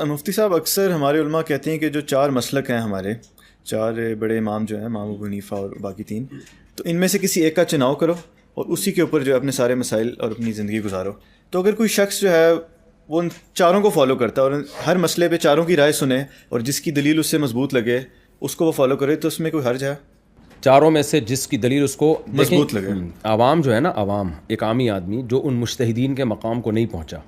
مفتی صاحب، اکثر ہمارے علماء کہتے ہیں کہ جو چار مسلک ہیں ہمارے، چار بڑے امام جو ہیں، امام ابو حنیفہ اور باقی تین، تو ان میں سے کسی ایک کا چناؤ کرو اور اسی کے اوپر جو ہے اپنے سارے مسائل اور اپنی زندگی گزارو. تو اگر کوئی شخص جو ہے وہ ان چاروں کو فالو کرتا ہے اور ہر مسئلے پہ چاروں کی رائے سنے اور جس کی دلیل اس سے مضبوط لگے اس کو وہ فالو کرے، تو اس میں کوئی حرج ہے؟ چاروں میں سے جس کی دلیل اس کو مضبوط لگے. عوام جو ہے نا، عوام ایک عامی آدمی جو ان مجتہدین کے مقام کو نہیں پہنچا،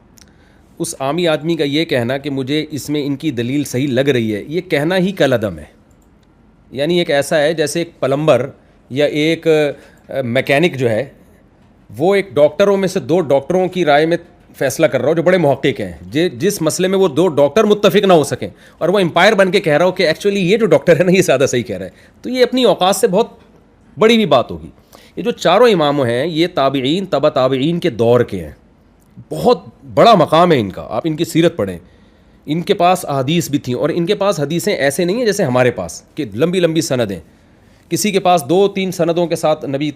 اس عامی آدمی کا یہ کہنا کہ مجھے اس میں ان کی دلیل صحیح لگ رہی ہے، یہ کہنا ہی کل عدم ہے. یعنی ایک ایسا ہے جیسے ایک پلمبر یا ایک میکینک جو ہے، وہ ایک ڈاکٹروں میں سے دو ڈاکٹروں کی رائے میں فیصلہ کر رہا ہو جو بڑے محقق ہیں، جس مسئلے میں وہ دو ڈاکٹر متفق نہ ہو سکیں، اور وہ امپائر بن کے کہہ رہا ہو کہ ایکچولی یہ جو ڈاکٹر ہے نا یہ زیادہ صحیح کہہ رہا ہے، تو یہ اپنی اوقات سے بہت بڑی بھی بات ہوگی. یہ جو چاروں امام ہیں یہ تابعین تبع تابعین کے دور کے ہیں، بہت بڑا مقام ہے ان کا. آپ ان کی سیرت پڑھیں، ان کے پاس احادیث بھی تھیں، اور ان کے پاس حدیثیں ایسے نہیں ہیں جیسے ہمارے پاس کہ لمبی لمبی سندیں. کسی کے پاس 2-3 سندوں کے ساتھ نبی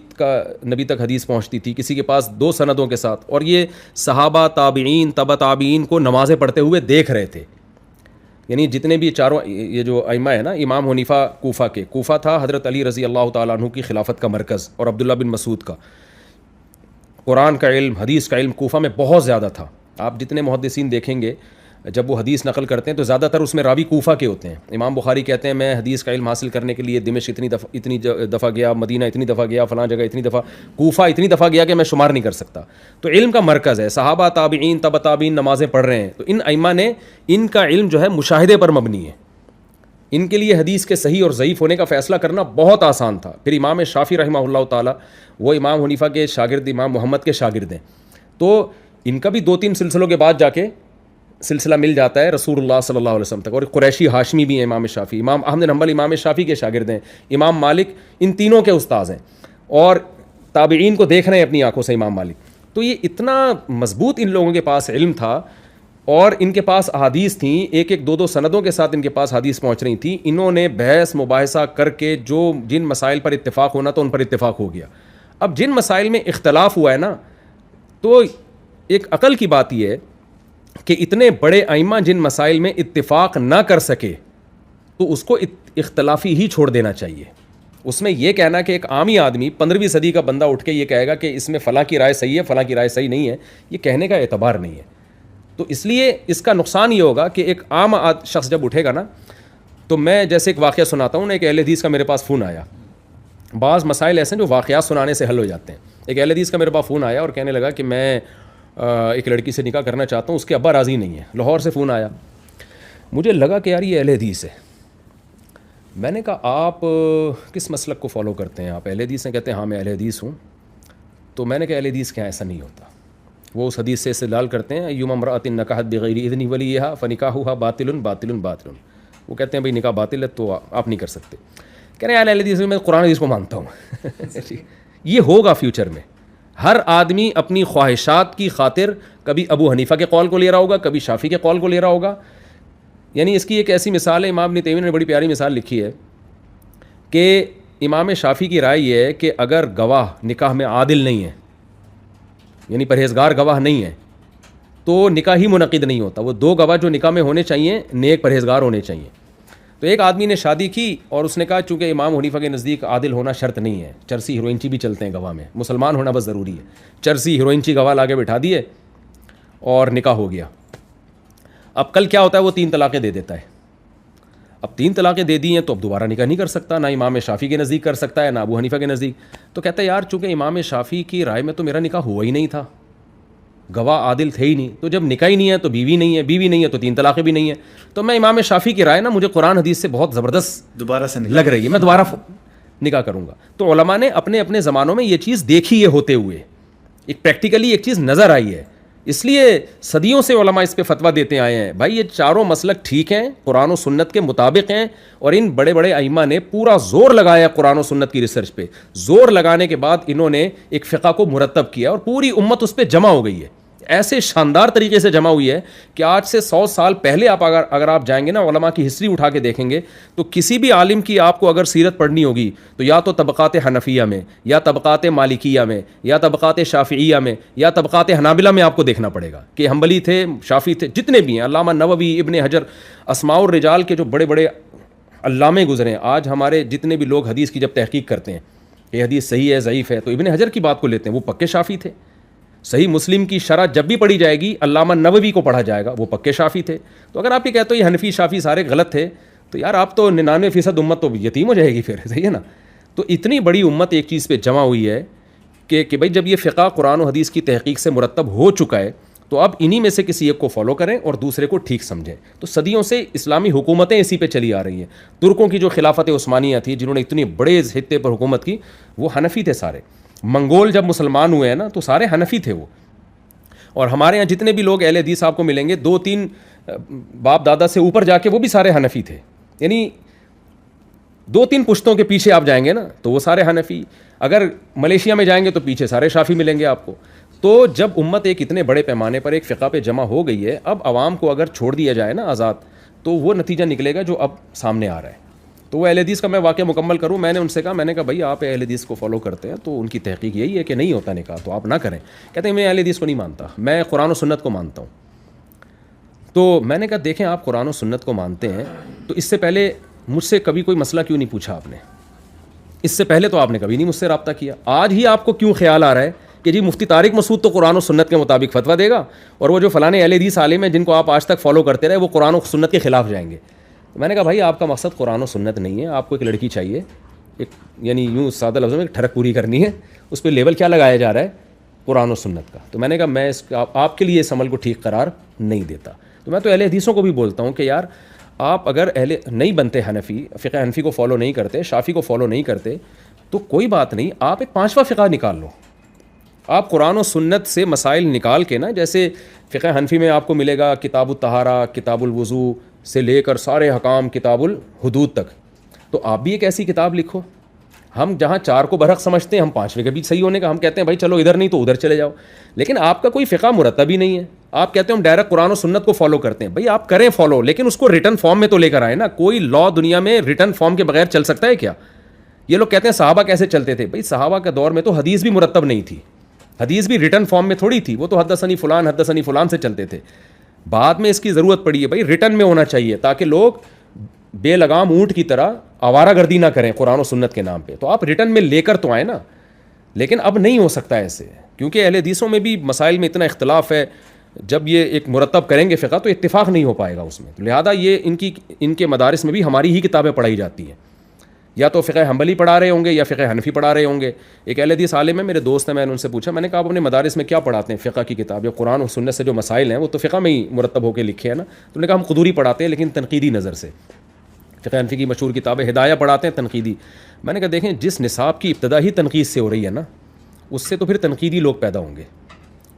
تک حدیث پہنچتی تھی، کسی کے پاس 2 سندوں کے ساتھ، اور یہ صحابہ تابعین تبع تابعین کو نمازیں پڑھتے ہوئے دیکھ رہے تھے. یعنی جتنے بھی چاروں یہ جو ائمہ ہے نا، امام حنیفہ کوفہ تھا حضرت علی رضی اللہ تعالیٰ عنہ کی خلافت کا مرکز، اور عبداللہ بن مسعود کا. قرآن کا علم، حدیث کا علم کوفہ میں بہت زیادہ تھا. آپ جتنے محدثین دیکھیں گے جب وہ حدیث نقل کرتے ہیں تو زیادہ تر اس میں راوی کوفہ کے ہوتے ہیں. امام بخاری کہتے ہیں میں حدیث کا علم حاصل کرنے کے لیے دمشق اتنی دفعہ گیا، مدینہ اتنی دفعہ گیا، فلاں جگہ اتنی دفعہ، کوفہ اتنی دفعہ گیا کہ میں شمار نہیں کر سکتا. تو علم کا مرکز ہے، صحابہ تابعین تبع تابعین نمازیں پڑھ رہے ہیں. تو ان ائمہ نے، ان کا علم جو ہے مشاہدے پر مبنی ہے. ان کے لیے حدیث کے صحیح اور ضعیف ہونے کا فیصلہ کرنا بہت آسان تھا. پھر امام شافعی رحمہ اللہ تعالیٰ، وہ امام حنیفہ کے شاگرد، امام محمد کے شاگرد ہیں، تو ان کا بھی 2-3 سلسلوں کے بعد جا کے سلسلہ مل جاتا ہے رسول اللہ صلی اللہ علیہ وسلم تک. اور قریشی ہاشمی بھی ہیں امام شافعی. امام احمد بن حنبل امام شافعی کے شاگرد ہیں، امام مالک ان تینوں کے استاذ ہیں، اور تابعین کو دیکھ رہے ہیں اپنی آنکھوں سے امام مالک. تو یہ اتنا مضبوط ان لوگوں کے پاس علم تھا، اور ان کے پاس احادیث تھیں، 1-2 سندوں کے ساتھ ان کے پاس حدیث پہنچ رہی تھیں. انہوں نے بحث مباحثہ کر کے جو جن مسائل پر اتفاق ہونا تو ان پر اتفاق ہو گیا. اب جن مسائل میں اختلاف ہوا ہے نا، تو ایک عقل کی بات یہ ہے کہ اتنے بڑے ائمہ جن مسائل میں اتفاق نہ کر سکے تو اس کو اختلافی ہی چھوڑ دینا چاہیے. اس میں یہ کہنا کہ ایک عامی آدمی 15ویں صدی کا بندہ اٹھ کے یہ کہے گا کہ اس میں فلاں کی رائے صحیح ہے، فلاں کی رائے صحیح نہیں ہے، یہ کہنے کا اعتبار نہیں ہے. تو اس لیے اس کا نقصان یہ ہوگا کہ ایک عام شخص جب اٹھے گا نا، تو میں جیسے ایک واقعہ سناتا ہوں نا، ایک اہل حدیث کا میرے پاس فون آیا. بعض مسائل ایسے ہیں جو واقعات سنانے سے حل ہو جاتے ہیں. ایک اہل حدیث کا میرے پاس فون آیا اور کہنے لگا کہ میں ایک لڑکی سے نکاح کرنا چاہتا ہوں، اس کے ابا راضی نہیں ہے. لاہور سے فون آیا. مجھے لگا کہ یار یہ اہل حدیث ہے. میں نے کہا آپ کس مسلک کو فالو کرتے ہیں؟ آپ اہل حدیث ہیں؟ کہتے ہیں ہاں میں اہل حدیث ہوں. تو میں نے کہا اہل حدیث کیا؟ ایسا نہیں ہوتا. وہ اس حدیث سے استدلال کرتے ہیں ایما امرأۃ نکحت بغیر اذن ولیھا فنکاحھا باطل باطل باطل. وہ کہتے ہیں بھائی نکاح باطل ہے تو آپ نہیں کر سکتے. کہہ رہے ہیں اہل حدیث میں قرآن حدیث کو مانتا ہوں. یہ ہوگا فیوچر میں. ہر آدمی اپنی خواہشات کی خاطر کبھی ابو حنیفہ کے قول کو لے رہا ہوگا، کبھی شافعی کے قول کو لے رہا ہوگا. یعنی اس کی ایک ایسی مثال ہے، امام ابن تیمیہ نے بڑی پیاری مثال لکھی ہے کہ امام شافعی کی رائے یہ ہے کہ اگر گواہ نکاح میں عادل نہیں ہے، یعنی پرہیزگار گواہ نہیں ہے، تو نکاح ہی منعقد نہیں ہوتا. وہ 2 گواہ جو نکاح میں ہونے چاہیے نیک پرہیزگار ہونے چاہیے. تو ایک آدمی نے شادی کی اور اس نے کہا چونکہ امام حنیفہ کے نزدیک عادل ہونا شرط نہیں ہے، چرسی ہیروئنچی بھی چلتے ہیں گواہ میں، مسلمان ہونا بس ضروری ہے. چرسی ہیروئنچی گواہ لا کے بٹھا دیے اور نکاح ہو گیا. اب کل کیا ہوتا ہے، وہ 3 طلاقیں دے دیتا ہے. اب 3 طلاقیں دے دی ہیں تو اب دوبارہ نکاح نہیں کر سکتا، نہ امام شافعی کے نزدیک کر سکتا ہے نہ ابو حنیفہ کے نزدیک. تو کہتا ہے یار چونکہ امام شافعی کی رائے میں تو میرا نکاح ہوا ہی نہیں تھا، گواہ عادل تھے ہی نہیں، تو جب نکاح ہی نہیں ہے تو بیوی نہیں ہے، بیوی نہیں ہے تو 3 طلاقیں بھی نہیں ہیں. تو میں امام شافعی کی رائے نا مجھے قرآن حدیث سے بہت زبردست دوبارہ سے لگ رہی ہے، میں دوبارہ نکاح کروں گا. تو علماء نے اپنے اپنے زمانوں میں یہ چیز دیکھی ہے ہوتے ہوئے، ایک پریکٹیکلی ایک چیز نظر آئی ہے. اس لیے صدیوں سے علماء اس پہ فتویٰ دیتے آئے ہیں بھائی یہ چاروں مسلک ٹھیک ہیں، قرآن و سنت کے مطابق ہیں. اور ان بڑے بڑے ائمہ نے پورا زور لگایا قرآن و سنت کی ریسرچ پہ. زور لگانے کے بعد انہوں نے ایک فقہ کو مرتب کیا اور پوری امت اس پہ جمع ہو گئی ہے. ایسے شاندار طریقے سے جمع ہوئی ہے کہ آج سے 100 سال پہلے آپ اگر آپ جائیں گے نا علماء کی ہسٹری اٹھا کے دیکھیں گے تو کسی بھی عالم کی آپ کو اگر سیرت پڑھنی ہوگی تو یا تو طبقات حنفیہ میں یا طبقات مالکیہ میں یا طبقات شافعیہ میں یا طبقات حنابلہ میں آپ کو دیکھنا پڑے گا کہ حنبلی تھے، شافعی تھے، جتنے بھی ہیں، علامہ نووی، ابن حجر، اسماء الرجال کے جو بڑے بڑے علامے گزرے ہیں. آج ہمارے جتنے بھی لوگ حدیث کی جب تحقیق کرتے ہیں کہ حدیث صحیح ہے ضعیف ہے تو ابن حجر کی بات کو لیتے ہیں، وہ پکے شافعی تھے. صحیح مسلم کی شرح جب بھی پڑھی جائے گی علامہ نووی کو پڑھا جائے گا، وہ پکے شافعی تھے. تو اگر آپ یہ کہتے ہو یہ حنفی شافعی سارے غلط تھے تو یار آپ تو 99% امت تو یتیم ہو جائے گی پھر، صحیح ہے نا. تو اتنی بڑی امت ایک چیز پہ جمع ہوئی ہے کہ بھائی جب یہ فقہ قرآن و حدیث کی تحقیق سے مرتب ہو چکا ہے تو اب انہی میں سے کسی ایک کو فالو کریں اور دوسرے کو ٹھیک سمجھیں. تو صدیوں سے اسلامی حکومتیں اسی پہ چلی آ رہی ہیں. ترکوں کی جو خلافت عثمانیہ تھی جنہوں نے اتنی بڑے خطے پر حکومت کی، وہ حنفی تھے سارے. منگول جب مسلمان ہوئے ہیں نا تو سارے حنفی تھے وہ. اور ہمارے یہاں جتنے بھی لوگ اہل حدیث آپ کو ملیں گے 2-3 باپ دادا سے اوپر جا کے وہ بھی سارے حنفی تھے. یعنی 2-3 پشتوں کے پیچھے آپ جائیں گے نا تو وہ سارے حنفی. اگر ملیشیا میں جائیں گے تو پیچھے سارے شافعی ملیں گے آپ کو. تو جب امت ایک اتنے بڑے پیمانے پر ایک فقہ پہ جمع ہو گئی ہے، اب عوام کو اگر چھوڑ دیا جائے نا آزاد تو وہ نتیجہ نکلے گا جو اب سامنے آ رہا ہے. تو وہ اہل حدیث کا میں واقعہ مکمل کروں. میں نے ان سے کہا، میں نے کہا بھائی آپ اہل حدیث کو فالو کرتے ہیں تو ان کی تحقیق یہی ہے کہ نہیں ہوتا نکاح تو آپ نہ کریں. کہتے ہیں میں اہل حدیث کو نہیں مانتا، میں قرآن و سنت کو مانتا ہوں. تو میں نے کہا دیکھیں آپ قرآن و سنت کو مانتے ہیں تو اس سے پہلے مجھ سے کبھی کوئی مسئلہ کیوں نہیں پوچھا آپ نے؟ اس سے پہلے تو آپ نے کبھی نہیں مجھ سے رابطہ کیا. آج ہی آپ کو کیوں خیال آ رہا ہے کہ جی مفتی طارق مسعود تو قرآن و سنت کے مطابق فتویٰ دے گا اور وہ جو فلانے اہل حدیث عالم ہیں جن کو آپ آج تک فالو کرتے رہے وہ قرآن و سنت کے خلاف جائیں گے؟ میں نے کہا بھائی آپ کا مقصد قرآن و سنت نہیں ہے، آپ کو ایک لڑکی چاہیے، ایک یعنی یوں سادہ لفظوں میں ایک ٹھڑک پوری کرنی ہے، اس پہ لیبل کیا لگایا جا رہا ہے؟ قرآن و سنت کا. تو میں نے کہا میں اس آپ کے لیے اس عمل کو ٹھیک قرار نہیں دیتا. تو میں تو اہل حدیثوں کو بھی بولتا ہوں کہ یار آپ اگر اہل نہیں بنتے حنفی، فقہ حنفی کو فالو نہیں کرتے، شافعی کو فالو نہیں کرتے تو کوئی بات نہیں، آپ ایک 5واں فقہ نکال لو. آپ قرآن و سنت سے مسائل نکال کے نا، جیسے فقہ حنفی میں آپ کو ملے گا کتاب الطہارہ، کتاب الوضو سے لے کر سارے حکام کتاب الحدود تک، تو آپ بھی ایک ایسی کتاب لکھو. ہم جہاں 4 کو برحق سمجھتے ہیں ہم 5ویں کا بھی صحیح ہونے کا ہم کہتے ہیں بھائی چلو ادھر نہیں تو ادھر چلے جاؤ. لیکن آپ کا کوئی فقہ مرتب ہی نہیں ہے، آپ کہتے ہیں ہم ڈائریکٹ قرآن و سنت کو فالو کرتے ہیں. بھائی آپ کریں فالو لیکن اس کو ریٹن فارم میں تو لے کر آئے نا. کوئی لا دنیا میں ریٹن فارم کے بغیر چل سکتا ہے کیا؟ یہ لوگ کہتے ہیں صحابہ کیسے چلتے تھے. بھائی صحابہ کے دور میں تو حدیث بھی مرتب نہیں تھی، حدیث بھی ریٹن فارم میں تھوڑی تھی، وہ تو حدثنی فلان سے چلتے تھے. بعد میں اس کی ضرورت پڑی ہے. بھائی ریٹن میں ہونا چاہیے تاکہ لوگ بے لگام اونٹ کی طرح آوارہ گردی نہ کریں قرآن و سنت کے نام پہ. تو آپ ریٹن میں لے کر تو آئیں نا. لیکن اب نہیں ہو سکتا ایسے، کیونکہ اہل حدیثوں میں بھی مسائل میں اتنا اختلاف ہے. جب یہ ایک مرتب کریں گے فقہ تو اتفاق نہیں ہو پائے گا اس میں. تو لہٰذا یہ ان کے مدارس میں بھی ہماری ہی کتابیں پڑھائی جاتی ہیں. یا تو فقہ حنبلی پڑھا رہے ہوں گے یا فقہ حنفی پڑھا رہے ہوں گے. ایک اہل حدیث عالم ہے میرے دوست ہیں، میں نے ان سے پوچھا، میں نے کہا آپ اپنے مدارس میں کیا پڑھاتے ہیں؟ فقہ کی کتاب یا قرآن و سنت سے جو مسائل ہیں وہ تو فقہ میں ہی مرتب ہو کے لکھے ہیں نا. تو نے کہا ہم قدوری پڑھاتے ہیں لیکن تنقیدی نظر سے. فقہ حنفی کی مشہور کتاب ہے ہدایہ پڑھاتے ہیں تنقیدی. میں نے کہا دیکھیں جس نصاب کی ابتدا ہی تنقید سے ہو رہی ہے نا اس سے تو پھر تنقیدی لوگ پیدا ہوں گے.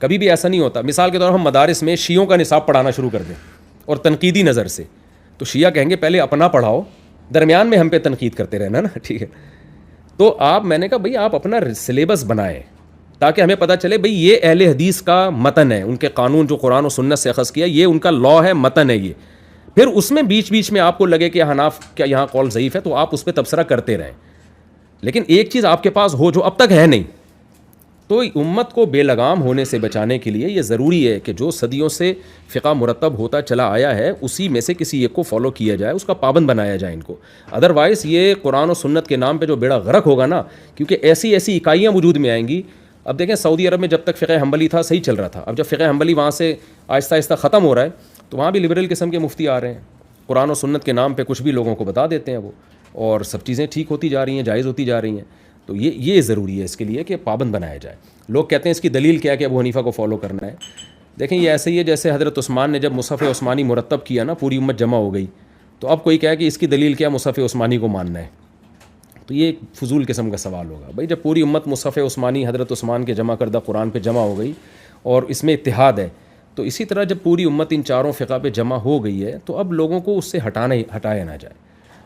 کبھی بھی ایسا نہیں ہوتا. مثال کے طور پر ہم مدارس میں شیعوں کا نصاب پڑھانا شروع کر دیں اور تنقیدی نظر سے، تو شیعہ کہیں گے پہلے اپنا پڑھاؤ، درمیان میں ہم پہ تنقید کرتے رہنا نا. ٹھیک ہے. تو میں نے کہا بھئی آپ اپنا سلیبس بنائیں تاکہ ہمیں پتہ چلے بھئی یہ اہل حدیث کا متن ہے، ان کے قانون جو قرآن و سنت سے اخذ کیا یہ ان کا لا ہے، متن ہے یہ. پھر اس میں بیچ میں آپ کو لگے کہ حناف کیا یہاں قول ضعیف ہے تو آپ اس پہ تبصرہ کرتے رہیں. لیکن ایک چیز آپ کے پاس ہو جو اب تک ہے نہیں. تو امت کو بے لگام ہونے سے بچانے کے لیے یہ ضروری ہے کہ جو صدیوں سے فقہ مرتب ہوتا چلا آیا ہے اسی میں سے کسی ایک کو فالو کیا جائے، اس کا پابند بنایا جائے ان کو. ادروائز یہ قرآن و سنت کے نام پہ جو بیڑا غرق ہوگا نا، کیونکہ ایسی اکائیاں وجود میں آئیں گی. اب دیکھیں سعودی عرب میں جب تک فقہ حنبلی تھا صحیح چل رہا تھا. اب جب فقہ حنبلی وہاں سے آہستہ آہستہ ختم ہو رہا ہے تو وہاں بھی لبرل قسم کے مفتی آ رہے ہیں، قرآن و سنت کے نام پہ کچھ بھی لوگوں کو بتا دیتے ہیں وہ، اور سب چیزیں ٹھیک ہوتی جا رہی ہیں، جائز ہوتی جا رہی ہیں. تو یہ ضروری ہے اس کے لیے کہ پابند بنایا جائے. لوگ کہتے ہیں اس کی دلیل کیا ہے کہ ابو حنیفہ کو فالو کرنا ہے. دیکھیں یہ ایسے ہی ہے جیسے حضرت عثمان نے جب مصحف عثمانی مرتب کیا نا پوری امت جمع ہو گئی، تو اب کوئی کہے کہ اس کی دلیل کیا مصحف عثمانی کو ماننا ہے، تو یہ ایک فضول قسم کا سوال ہوگا. بھائی جب پوری امت مصحف عثمانی حضرت عثمان کے جمع کردہ قرآن پہ جمع ہو گئی اور اس میں اتحاد ہے، تو اسی طرح جب پوری امت ان چاروں فقہ پہ جمع ہو گئی ہے تو اب لوگوں کو اس سے ہٹایا نہ جائے.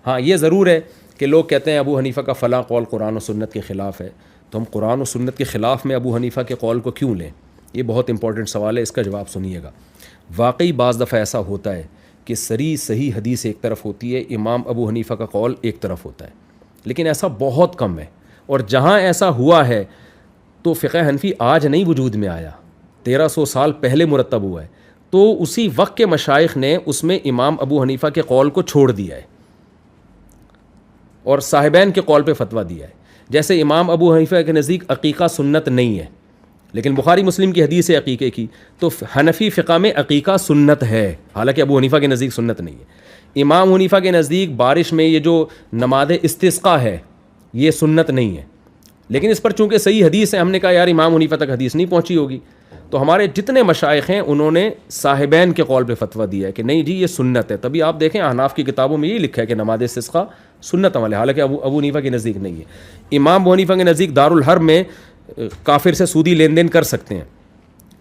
ہاں یہ ضرور ہے کہ لوگ کہتے ہیں ابو حنیفہ کا فلاں قول قرآن و سنت کے خلاف ہے، تو ہم قرآن و سنت کے خلاف میں ابو حنیفہ کے قول کو کیوں لیں؟ یہ بہت امپورٹنٹ سوال ہے, اس کا جواب سنیے گا. واقعی بعض دفعہ ایسا ہوتا ہے کہ صحیح حدیث ایک طرف ہوتی ہے, امام ابو حنیفہ کا قول ایک طرف ہوتا ہے, لیکن ایسا بہت کم ہے. اور جہاں ایسا ہوا ہے تو فقہ حنفی آج نہیں وجود میں آیا, 1300 سال پہلے مرتب ہوا ہے. تو اسی وقت کے مشائخ نے اس میں امام ابو حنیفہ کے قول کو چھوڑ دیا ہے اور صاحبین کے قول پہ فتویٰ دیا ہے. جیسے امام ابو حنیفہ کے نزدیک عقیقہ سنت نہیں ہے, لیکن بخاری مسلم کی حدیث ہے عقیقے کی, تو حنفی فقہ میں عقیقہ سنت ہے, حالانکہ ابو حنیفہ کے نزدیک سنت نہیں ہے. امام حنیفہ کے نزدیک بارش میں یہ جو نماز استسقاء ہے یہ سنت نہیں ہے, لیکن اس پر چونکہ صحیح حدیث ہے, ہم نے کہا یار امام حنیفہ تک حدیث نہیں پہنچی ہوگی. تو ہمارے جتنے مشائخ ہیں انہوں نے صاحبین کے قول پہ فتویٰ دیا ہے کہ نہیں جی یہ سنت ہے. تبھی آپ دیکھیں احناف کی کتابوں میں یہ لکھا ہے کہ نماز استسقاء سنت عمل ہے, حالانکہ ابو حنیفہ کے نزدیک نہیں ہے. امام ابو حنیفہ کے نزدیک دارالحرب میں کافر سے سودی لین دین کر سکتے ہیں,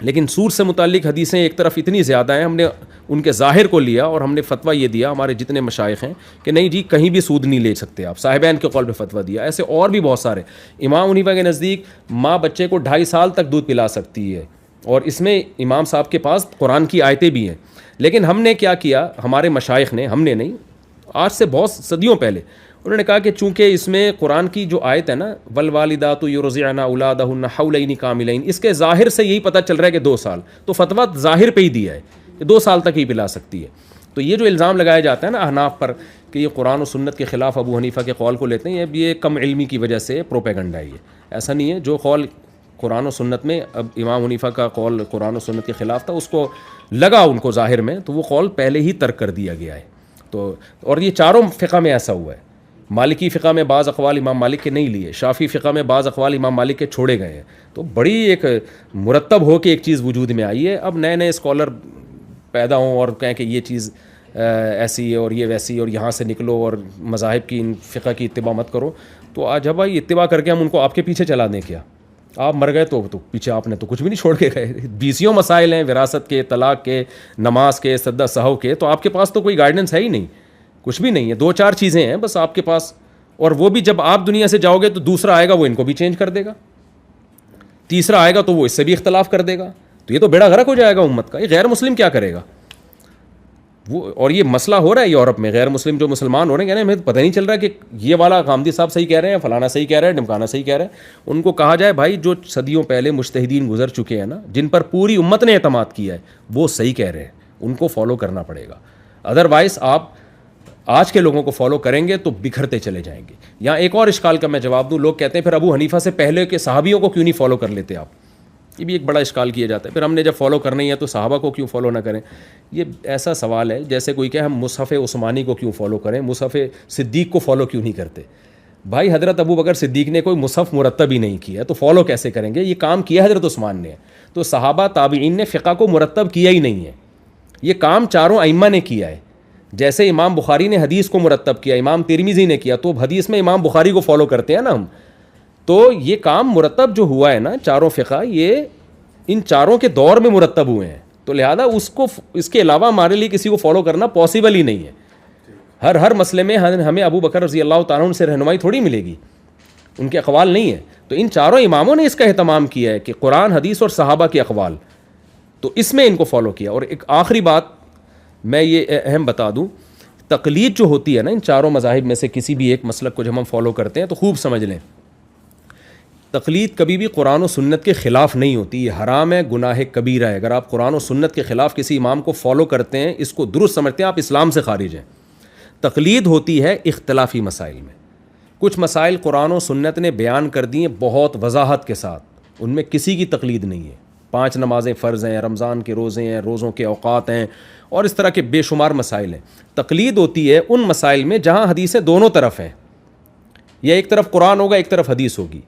لیکن سود سے متعلق حدیثیں ایک طرف اتنی زیادہ ہیں, ہم نے ان کے ظاہر کو لیا اور ہم نے فتویٰ یہ دیا, ہمارے جتنے مشائخ ہیں, کہ نہیں جی کہیں بھی سود نہیں لے سکتے آپ, صاحبین کے قول پہ فتویٰ دیا. ایسے اور بھی بہت سارے. امام حنیفہ کے نزدیک ماں بچے کو 2.5 سال تک دودھ پلا سکتی ہے, اور اس میں امام صاحب کے پاس قرآن کی آیتیں بھی ہیں. لیکن ہم نے کیا کیا, ہمارے مشائخ نے, ہم نے نہیں, آج سے بہت صدیوں پہلے انہوں نے کہا کہ چونکہ اس میں قرآن کی جو آیت ہے نا والوالدات یرضعن اولادہن حولین کاملین, اس کے ظاہر سے یہی پتہ چل رہا ہے کہ 2 سال, تو فتویٰ ظاہر پہ ہی دیا ہے کہ 2 سال تک ہی پلا سکتی ہے. تو یہ جو الزام لگایا جاتا ہے نا احناف پر کہ یہ قرآن و سنت کے خلاف ابو حنیفہ کے قول کو لیتے ہیں, یہ کم علمی کی وجہ سے پروپیگنڈا ہے. یہ ایسا نہیں ہے. جو قول قرآن و سنت میں, اب امام حنیفہ کا قول قرآن و سنت کے خلاف تھا, اس کو لگا ان کو ظاہر میں, تو وہ قول پہلے ہی ترک کر دیا گیا ہے. تو اور یہ چاروں فقہ میں ایسا ہوا ہے. مالکی فقہ میں بعض اقوال امام مالک کے نہیں لیے, شافعی فقہ میں بعض اقوال امام مالک کے چھوڑے گئے ہیں. تو بڑی ایک مرتب ہو کے ایک چیز وجود میں آئی ہے. اب نئے نئے اسکالر پیدا ہوں اور کہیں کہ یہ چیز ایسی ہے اور یہ ویسی, اور یہاں سے نکلو اور مذاہب کی ان فقہ کی اتباع مت کرو. تو آج جب بھائی اتباع کر کے ہم ان کو آپ کے پیچھے چلا دیں کیا؟ آپ مر گئے تو پیچھے آپ نے تو کچھ بھی نہیں چھوڑ کے گئے. 20 مسائل ہیں, وراثت کے, طلاق کے, نماز کے, سجدہ سہو کے, تو آپ کے پاس تو کوئی گائیڈنس ہے ہی نہیں, کچھ بھی نہیں ہے. 2-4 چیزیں ہیں بس آپ کے پاس, اور وہ بھی جب آپ دنیا سے جاؤ گے تو دوسرا آئے گا وہ ان کو بھی چینج کر دے گا, تیسرا آئے گا تو وہ اس سے بھی اختلاف کر دے گا. تو یہ تو بیڑا غرق ہو جائے گا امت کا. یہ غیر مسلم کیا کرے گا وہ؟ اور یہ مسئلہ ہو رہا ہے یورپ میں, غیر مسلم جو مسلمان ہو رہے ہیں, کہنے ہمیں پتہ نہیں چل رہا کہ یہ والا غامدی صاحب صحیح کہہ رہے ہیں, فلانا صحیح کہہ رہا ہے, ڈمکانا صحیح کہہ رہا ہے. ان کو کہا جائے بھائی جو صدیوں پہلے مجتہدین گزر چکے ہیں نا, جن پر پوری امت نے اعتماد کیا ہے, وہ صحیح کہہ رہے ہیں, ان کو فالو کرنا پڑے گا. ادروائز آپ آج کے لوگوں کو فالو کریں گے تو بکھرتے چلے جائیں گے. یہاں ایک اور اشکال کا میں جواب دوں. لوگ کہتے ہیں پھر ابو حنیفہ سے پہلے کے صحابیوں کو کیوں نہیں فالو کر لیتے آپ؟ یہ بھی ایک بڑا اشکال کیا جاتا ہے. پھر ہم نے جب فالو کرنا ہی ہے تو صحابہ کو کیوں فالو نہ کریں؟ یہ ایسا سوال ہے جیسے کوئی کہ ہم مصحف عثمانی کو کیوں فالو کریں, مصحف صدیق کو فالو کیوں نہیں کرتے؟ بھائی حضرت ابو بکر صدیق نے کوئی مصحف مرتب ہی نہیں کیا, تو فالو کیسے کریں گے؟ یہ کام کیا حضرت عثمان نے. تو صحابہ تابعین نے فقہ کو مرتب کیا ہی نہیں ہے, یہ کام چاروں ائمہ نے کیا ہے. جیسے امام بخاری نے حدیث کو مرتب کیا, امام ترمذی نے کیا, تو حدیث میں امام بخاری کو فالو کرتے ہیں نا ہم. تو یہ کام مرتب جو ہوا ہے نا چاروں فقہ, یہ ان چاروں کے دور میں مرتب ہوئے ہیں. تو لہذا اس کے علاوہ ہمارے لیے کسی کو فالو کرنا پاسبل ہی نہیں ہے. ہر مسئلے میں ہمیں ابو بکر رضی اللہ تعالیٰ عنہ سے رہنمائی تھوڑی ملے گی, ان کے اقوال نہیں ہیں. تو ان چاروں اماموں نے اس کا اہتمام کیا ہے کہ قرآن, حدیث اور صحابہ کے اقوال, تو اس میں ان کو فالو کیا. اور ایک آخری بات میں یہ اہم بتا دوں, تقلید جو ہوتی ہے نا ان چاروں مذاہب میں سے کسی بھی ایک مسلک کو جب ہم فالو کرتے ہیں تو خوب سمجھ لیں, تقلید کبھی بھی قرآن و سنت کے خلاف نہیں ہوتی. یہ حرام ہے, گناہ کبیرہ ہے. اگر آپ قرآن و سنت کے خلاف کسی امام کو فالو کرتے ہیں, اس کو درست سمجھتے ہیں, آپ اسلام سے خارج ہیں. تقلید ہوتی ہے اختلافی مسائل میں. کچھ مسائل قرآن و سنت نے بیان کر دی ہیں بہت وضاحت کے ساتھ, ان میں کسی کی تقلید نہیں ہے. 5 نمازیں فرض ہیں, رمضان کے روزے ہیں, روزوں کے اوقات ہیں, اور اس طرح کے بے شمار مسائل ہیں. تقلید ہوتی ہے ان مسائل میں جہاں حدیثیں دونوں طرف ہیں, یا ایک طرف قرآن ہوگا ایک طرف حدیث ہوگی.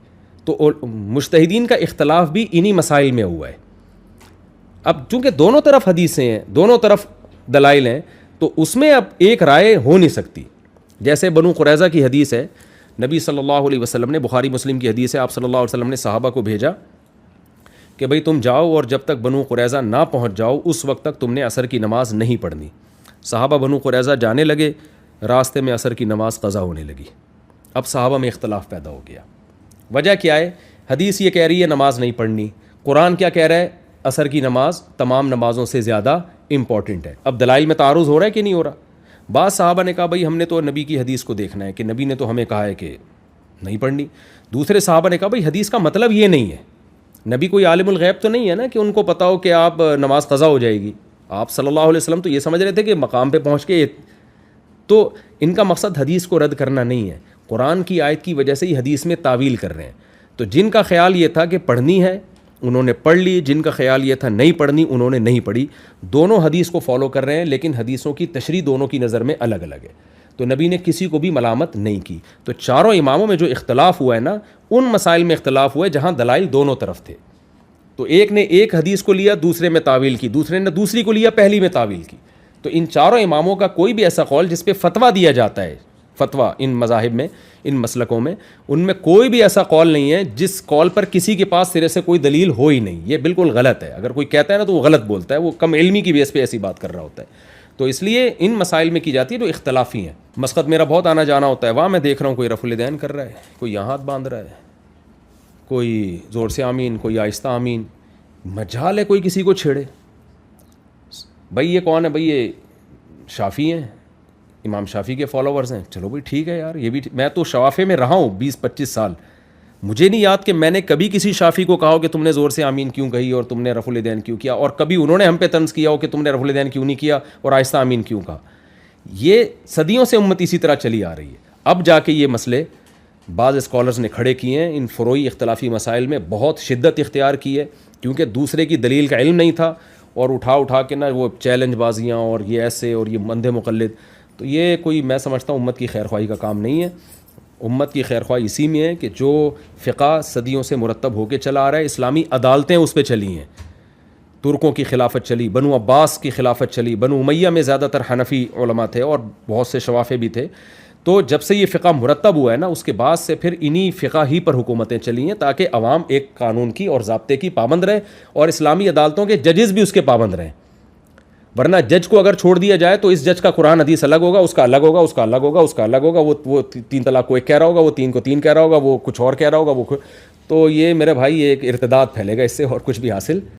تو مجتہدین کا اختلاف بھی انہی مسائل میں ہوا ہے. اب چونکہ دونوں طرف حدیثیں ہیں, دونوں طرف دلائل ہیں, تو اس میں اب ایک رائے ہو نہیں سکتی. جیسے بنو قریظہ کی حدیث ہے, نبی صلی اللہ علیہ وسلم نے, بخاری مسلم کی حدیث ہے, آپ صلی اللہ علیہ وسلم نے صحابہ کو بھیجا کہ بھئی تم جاؤ اور جب تک بنو قریظہ نہ پہنچ جاؤ اس وقت تک تم نے عصر کی نماز نہیں پڑھنی. صحابہ بنو قریظہ جانے لگے, راستے میں عصر کی نماز قضا ہونے لگی. اب صحابہ میں اختلاف پیدا ہو گیا. وجہ کیا ہے؟ حدیث یہ کہہ رہی ہے نماز نہیں پڑھنی, قرآن کیا کہہ رہا ہے؟ عصر کی نماز تمام نمازوں سے زیادہ امپورٹنٹ ہے. اب دلائل میں تعارض ہو رہا ہے کہ نہیں ہو رہا؟ بعض صحابہ نے کہا بھائی ہم نے تو نبی کی حدیث کو دیکھنا ہے کہ نبی نے تو ہمیں کہا ہے کہ نہیں پڑھنی. دوسرے صحابہ نے کہا بھائی حدیث کا مطلب یہ نہیں ہے, نبی کوئی عالم الغیب تو نہیں ہے نا کہ ان کو پتہ ہو کہ آپ نماز قضا ہو جائے گی. آپ صلی اللہ علیہ وسلم تو یہ سمجھ رہے تھے کہ مقام پہ پہنچ کے, تو ان کا مقصد حدیث کو رد کرنا نہیں ہے, قرآن کی آیت کی وجہ سے ہی حدیث میں تعویل کر رہے ہیں. تو جن کا خیال یہ تھا کہ پڑھنی ہے انہوں نے پڑھ لی, جن کا خیال یہ تھا نہیں پڑھنی انہوں نے نہیں پڑھی. دونوں حدیث کو فالو کر رہے ہیں, لیکن حدیثوں کی تشریح دونوں کی نظر میں الگ الگ ہے. تو نبی نے کسی کو بھی ملامت نہیں کی. تو چاروں اماموں میں جو اختلاف ہوا ہے نا, ان مسائل میں اختلاف ہوا ہے جہاں دلائل دونوں طرف تھے. تو ایک نے ایک حدیث کو لیا دوسرے میں تعویل کی, دوسرے نے دوسری کو لیا پہلی میں تعویل کی. تو ان چاروں اماموں کا کوئی بھی ایسا قول جس پہ فتویٰ دیا جاتا ہے, فتویٰ ان مذاہب میں, ان مسلکوں میں, ان میں کوئی بھی ایسا قول نہیں ہے جس قول پر کسی کے پاس سرے سے کوئی دلیل ہو ہی نہیں. یہ بالکل غلط ہے. اگر کوئی کہتا ہے نا تو وہ غلط بولتا ہے, وہ کم علمی کی بیس پہ ایسی بات کر رہا ہوتا ہے. تو اس لیے ان مسائل میں کی جاتی ہے جو اختلافی ہیں. مسقط میرا بہت آنا جانا ہوتا ہے, وہاں میں دیکھ رہا ہوں کوئی رفع الیدین کر رہا ہے, کوئی یہاں ہاتھ باندھ رہا ہے, کوئی زور سے آمین, کوئی آہستہ آمین. مجال ہے کوئی کسی کو چھیڑے. بھائی یہ کون ہے؟ بھائی یہ شافعی ہیں, امام شافعی کے فالوورز ہیں. چلو بھائی ٹھیک ہے یار, یہ بھی میں تو شوافے میں رہا ہوں 20-25 سال. مجھے نہیں یاد کہ میں نے کبھی کسی شافعی کو کہا ہو کہ تم نے زور سے آمین کیوں کہی اور تم نے رفع الیدین کیوں کیا, اور کبھی انہوں نے ہم پہ طنز کیا ہو کہ تم نے رفع الیدین کیوں نہیں کیا اور آہستہ آمین کیوں کہا. یہ صدیوں سے امت اسی طرح چلی آ رہی ہے. اب جا کے یہ مسئلے بعض اسکالرز نے کھڑے کیے ہیں, ان فروعی اختلافی مسائل میں بہت شدت اختیار کی ہے, کیونکہ دوسرے کی دلیل کا علم نہیں تھا, اور اٹھا کے نا وہ چیلنج بازیاں اور یہ ایسے اور یہ اندھے مقلد. تو یہ کوئی میں سمجھتا ہوں امت کی خیر خواہی کا کام نہیں ہے. امت کی خیر خواہی اسی میں ہے کہ جو فقہ صدیوں سے مرتب ہو کے چلا آ رہا ہے, اسلامی عدالتیں اس پہ چلی ہیں. ترکوں کی خلافت چلی, بنو عباس کی خلافت چلی, بنو امیہ میں زیادہ تر حنفی علماء تھے اور بہت سے شوافے بھی تھے. تو جب سے یہ فقہ مرتب ہوا ہے نا, اس کے بعد سے پھر انہی فقہ ہی پر حکومتیں چلی ہیں, تاکہ عوام ایک قانون کی اور ضابطے کی پابند رہے, اور اسلامی عدالتوں کے ججز بھی اس کے پابند رہیں. ورنہ جج کو اگر چھوڑ دیا جائے تو اس جج کا قرآن حدیث الگ ہوگا, اس کا الگ ہوگا, اس کا الگ ہوگا, اس کا الگ ہوگا. وہ 3 طلاق کو 1 کہہ رہا ہوگا, وہ 3 کو 3 کہہ رہا ہوگا, وہ کچھ اور کہہ رہا ہوگا. تو یہ میرے بھائی ایک ارتداد پھیلے گا اس سے, اور کچھ بھی حاصل